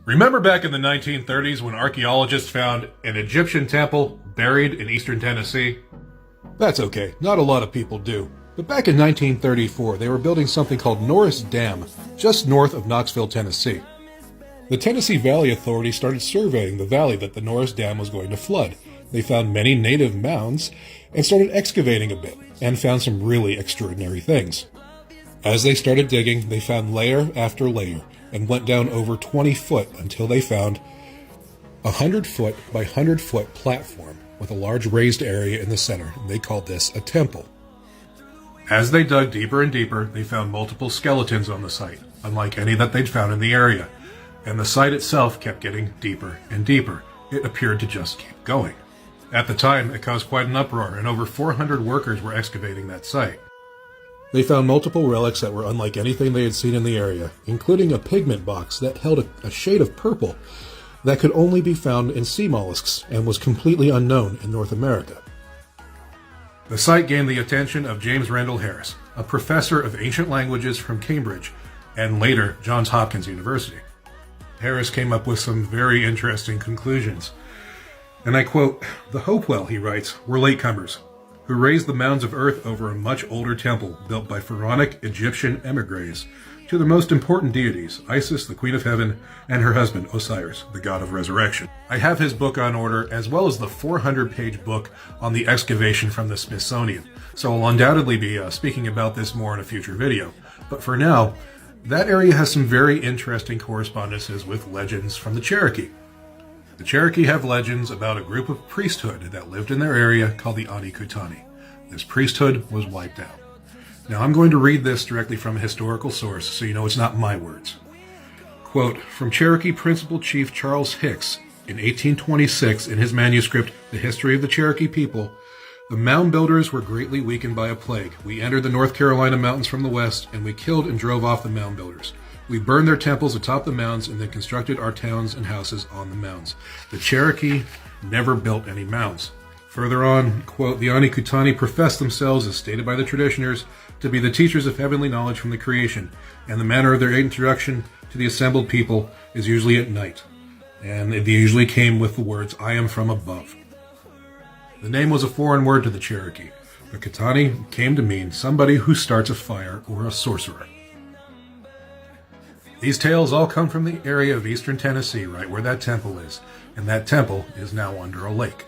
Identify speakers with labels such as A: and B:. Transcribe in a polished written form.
A: Remember back in the 1930s when archaeologists found an Egyptian temple buried in eastern Tennessee? That's okay, not a lot of people do. But back in 1934, they were building something called Norris Dam, just north of Knoxville, Tennessee. The Tennessee Valley Authority started surveying the valley that the Norris Dam was going to flood. They found many native mounds and started excavating a bit, and found some really extraordinary things. As they started digging, they found layer after layer, and went down over 20 foot until they found a 100-foot by 100-foot platform with a large raised area in the center. They called this a temple. As they dug deeper and deeper, they found multiple skeletons on the site, unlike any that they'd found in the area. And the site itself kept getting deeper and deeper. It appeared to just keep going. At the time, it caused quite an uproar, and over 400 workers were excavating that site. They found multiple relics that were unlike anything they had seen in the area, including a pigment box that held a shade of purple that could only be found in sea mollusks and was completely unknown in North America. The site gained the attention of James Randall Harris, a professor of ancient languages from Cambridge and later Johns Hopkins University. Harris came up with some very interesting conclusions. And I quote, "The Hopewell," he writes, "were latecomers who raised the mounds of earth over a much older temple built by pharaonic Egyptian emigres to their most important deities, Isis, the Queen of Heaven, and her husband, Osiris, the god of resurrection." I have his book on order, as well as the 400-page book on the excavation from the Smithsonian, so I'll undoubtedly be speaking about this more in a future video. But for now, that area has some very interesting correspondences with legends from the Cherokee. The Cherokee have legends about a group of priesthood that lived in their area called the Anikutani. This priesthood was wiped out. Now I'm going to read this directly from a historical source, so you know it's not my words. Quote, from Cherokee Principal Chief Charles Hicks in 1826 in his manuscript, The History of the Cherokee People, the mound builders were greatly weakened by a plague. We entered the North Carolina mountains from the west, and we killed and drove off the mound builders. We burned their temples atop the mounds and then constructed our towns and houses on the mounds. The Cherokee never built any mounds. Further on, quote, the Anikutani professed themselves, as stated by the traditioners, to be the teachers of heavenly knowledge from the creation, and the manner of their introduction to the assembled people is usually at night. And they usually came with the words, I am from above. The name was a foreign word to the Cherokee. The Katani came to mean somebody who starts a fire or a sorcerer. These tales all come from the area of eastern Tennessee, right where that temple is, and that temple is now under a lake.